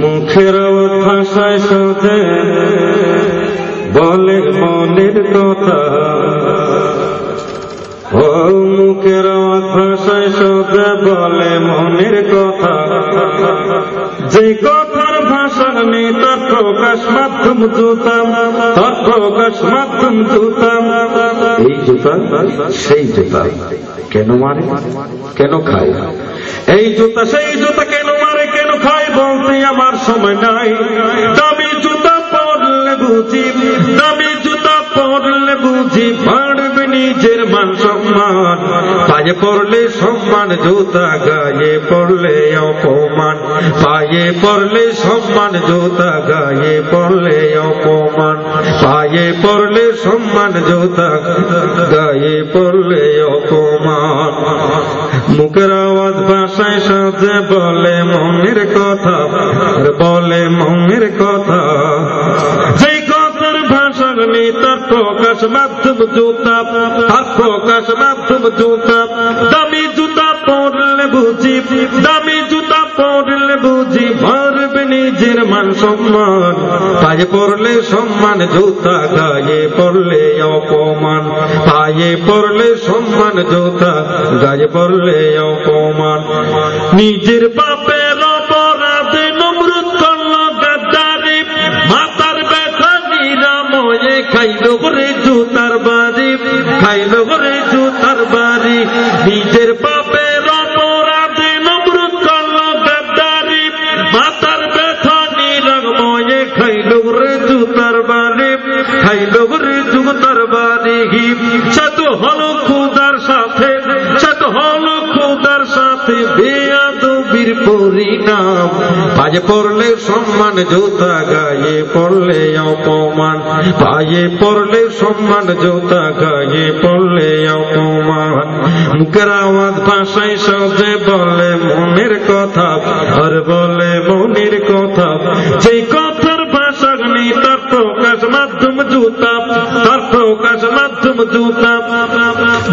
মুখের ভাষায় সাথে বলে মনের কথা, ও মুখের ভাষায় সাথে বলে মনের কথা, যে কথার ভাষা নেই তার প্রকাশ মাধ্যম জুতা, তার প্রকাশ মাধ্যম জুতা। এই জুতা সেই জুতা, কেন মারে কেন খায়, এই জুতা সেই জুতা, কেন মারে কেন খায় বলতে আমার সময় নাই। দামি জুতা পরলে বুঝি, দামি জুতা পরলে বুঝি বাড়বে নিজের মান সম্মান। পায়ে পড়লে সম্মান জুতা, গায়ে পড়লে অপমান, পায়ে পড়লে সম্মান জুতা, গায়ে পড়লে অপমান, পায়ে পড়লে সম্মান জুতা, গায়ে পড়লে অপমান। মুখের আওয়াজ ভাষায় সাথে বলে মনের কথা, বলে মনের কথা, যে কথার ভাষা নেই তার প্রকাশ মাধ্যম জুতা, তার প্রকাশ মাধ্যম জুতা। দামি জুতা পরলে বুঝি, দামি জুতা পরলে বুঝি মারবে নিজের মান সম্মান। পায়ে পড়লে সম্মান জুতা, গায়ে পড়লে অপমান, পায়ে পড়লে সম্মান জুতা, গায়ে পড়লে অপমান। নিজের পাপের অপরাধে নমরুদ করল গাদ্দারি, মাথার ব্যথা নিরাময়ে খাইল করে জুতার বাড়ি, খাইল করে জুতার বাড়ি। নিজের পাপের অপরাধে নমরুদ করল গাদ্দারি, মাথার ব্যথা নিরাময়ে খাইল করে জুতার বাড়ি, খাইল করে জুতার বাড়ি। সে তো হলো খুদার সাথে, সে তো হলো খুদার সাথে বেয়াদবির পরিণাম। পায়ে পড়লে সম্মান জুতা, গায়ে পড়লে অপমান, পায়ে পড়লে সম্মান জুতা, গায়ে পড়লে অপমান। মুখের আওয়াজ ভাষায় সাথে বলে মনের কথা, আর বলে মনের কথা, যে কথার ভাষা নেই তার প্রকাশ মাধ্যম জুতা, তার প্রকাশ মাধ্যম জুতা।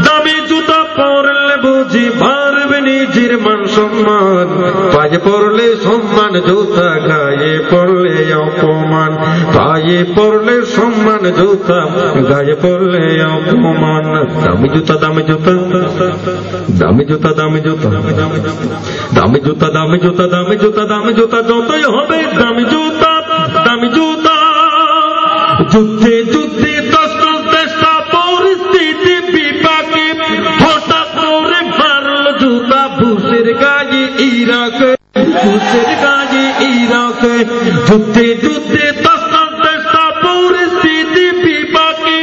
দামি জুতা পরলে বুঝি মারবে নিজের মান সম্মান। পায়ে পড়লে সম্মান জুতা, গায়ে পড়লে অপমান, পায়ে পড়লে সম্মান জুতা, গায়ে পড়লে অপমান। দামি জুতা, দামি জুতা, দামি জুতা, দামি জুতা, দামি জুতা, দামি জুতা, দামি জুতা, দামি জুতা যতই হবে দামি জুতা, দামি জুতা। যুদ্ধে যুদ্ধে তসনস দেশটা পরিস্থিতি বিপাকে, হঠাৎ করে মারল জুতা বুশের গায়ে ইরাকে, বুশের গায়ে ইরাকে। যুদ্ধে যুদ্ধে তসনস দেশটা পরিস্থিতি বিপাকে,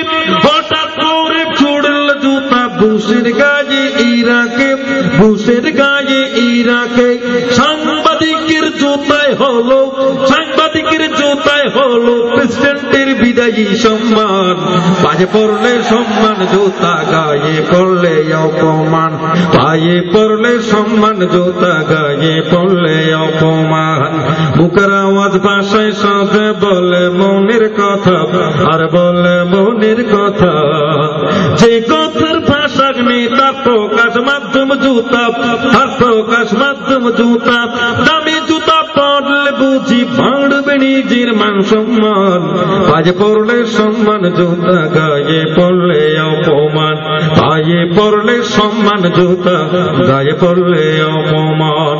হঠাৎ করে ছুড়ল জুতা বুশের গায়ে ইরাকে, বুশের গায়ে ইরাকে। সাংবাদিকের জুতায় হলো, সাংবাদিকের জুতায় হলো প্রেসিডেন্টের বিদায়ী সম্মান। পায়ে পড়লে সম্মান জুতা, গায়ে পড়লে অপমান, পায়ে পড়লে সম্মান জুতা, গায়ে পড়লে অপমান। মুখের আওয়াজ ভাষায় সাথে বলে মনের কথা, আর বলে মনের কথা, যে কথার ভাষা নেই তার প্রকাশ মাধ্যম জুতা, তার প্রকাশ মাধ্যম জুতা। দামি জুতা পরলে বুঝি বাড়বে নিজের মান সম্মান। পায়ে পড়লে সম্মান জুতা, গায়ে পড়লে অপমান, পায়ে পড়লে সম্মান জুতা, গায়ে পড়লে অপমান।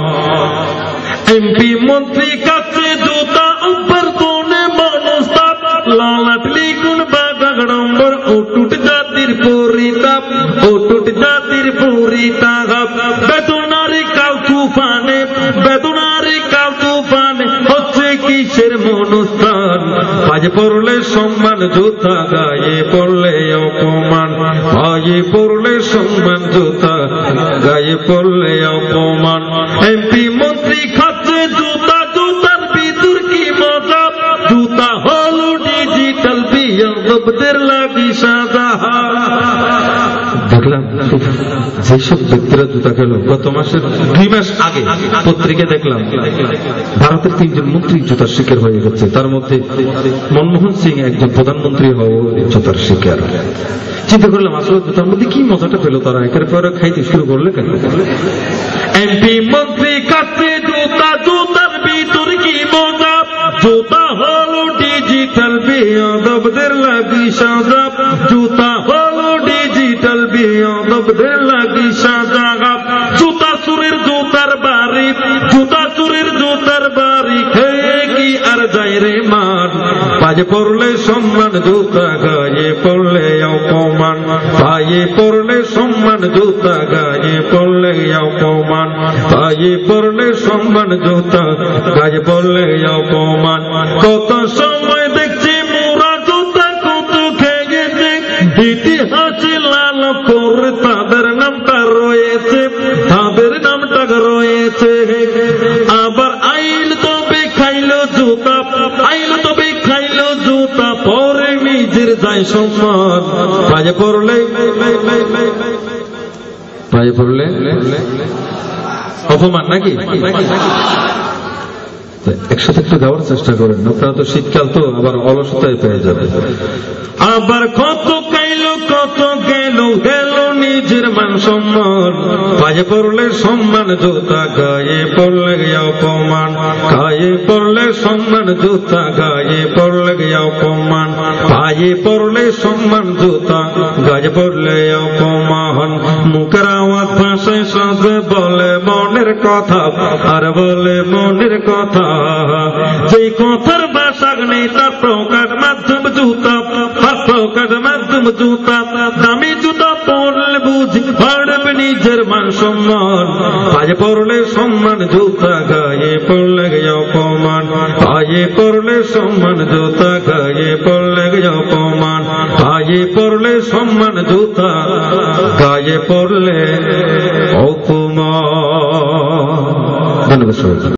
এমপি মন্ত্রী কাছে জুতা উপর কোনে মনস্তাপ, লালাট লিখুন বাগাড়ম্বর অটুট জাতির পরিতাপ, অটুট জাতির পরিতাপ। বেদনারে কাল তুফানে, বেদনারে কাল তুফানে হচ্ছে কিসের মনস্থান। পায়ে পড়লে সম্মান জুতা, গায়ে পড়লে অপমান, পায়ে পড়লে সম্মান জুতা, গায়ে পড়লে অপমান। এমপি মন্ত্রী খাচ্ছে জুতা, জুতার ভিতর কি মজা, জুতা হলো ডিজিটাল বিয়াদবদের লাগি সাজা। দেখলাম যেসব ব্যক্তিরা জুতা খেল গত মাসের 2 মাস আগে পত্রিকা দেখলাম ভারতের 3 জন মন্ত্রী জুতার শিকার হয়ে গেছে। তার মধ্যে মনমোহন সিং একজন প্রধানমন্ত্রী হওয়া জুতার শিকার। চিন্তা করলাম আসলে জুতার মধ্যে কি মজাটা পেল তারা, একের পরে খাইতে শুরু করলে কেন। এমপি মন্ত্রী কাছে জুতা, জুতার ভিতর কি পায়ে পড়লে সম্মান জুতা, গায়ে পড়লে অপমান, পায়ে পড়লে সম্মান জুতা, গায়ে পড়লে অপমান, পায়ে পড়লে সম্মান জুতা, গায়ে পড়লে অপমান। কত সময় দেখছি মোরা জুতা কত খেয়েছে, ইতিহাসে লাল করে তাদের নামটা রয়েছে, তাদের নামটা রয়েছে। আবার আইল তবে খাইলো জুতা, আইল তবে খাইলো জুতা, পরে নিজের যায় সম্মান। পায়ে পড়লে, পায়ে পড়লে অপমান নাকি? একসাথে একটু গাওয়ার চেষ্টা করেন, আপনারা তো শীতকাল তো আবার অলসতায় পেয়ে যাবে। আবার কত খাইলো কত গেল, গেল নিজের মান সম্মান। পায়ে পড়লে সম্মান জুতা, গায়ে পড়লে অপমান, গায়ে পড়লে সম্মান জুতা, গায়ে পড়লে অপমান, পায়ে পড়লে সম্মান জুতা, গায়ে পড়লে অপমান। মুখের আওয়াজ ভাষায় সব বলে মনের কথা, আর বলে মনের কথা, যেই কথার ভাষা নেই তার প্রকাশ মাধ্যম জুতা, প্রকাশ মাধ্যম জুতা। দামি জুতা পড়লে বুঝি বাড়বে নিজের মান সম্মান। পায়ে পড়লে সম্মান জুতা, গায়ে পড়লে অপমান, পায়ে পড়লে সম্মান জুতা, গায়ে পড়লে অপমান, পায়ে পড়লে সম্মান জুতা, গায়ে পড়লে অপমান। ধন্যবাদ।